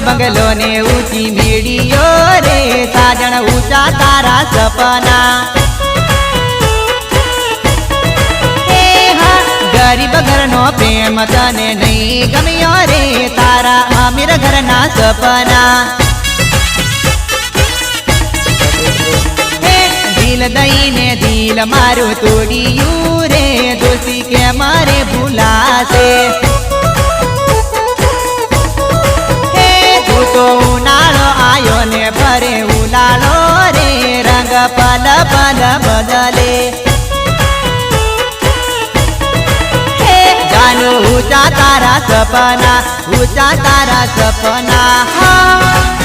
બંગલો ને ઊંચી મેડીઓ રે સાજણ ઊંચા તારા સપના गरीब घर नो प्रेम तने नहीं गम्यो रे तारा अमीर घर ना सपना दिल दई ने दिल मारू तोड़ियू रे दोषी के मारे भूला से तू तो उनाळो आयो ने भरे उलालो रे रंग पल पल बदले ऊंचा तारा सपना ऊंचा तारा सपना हाँ।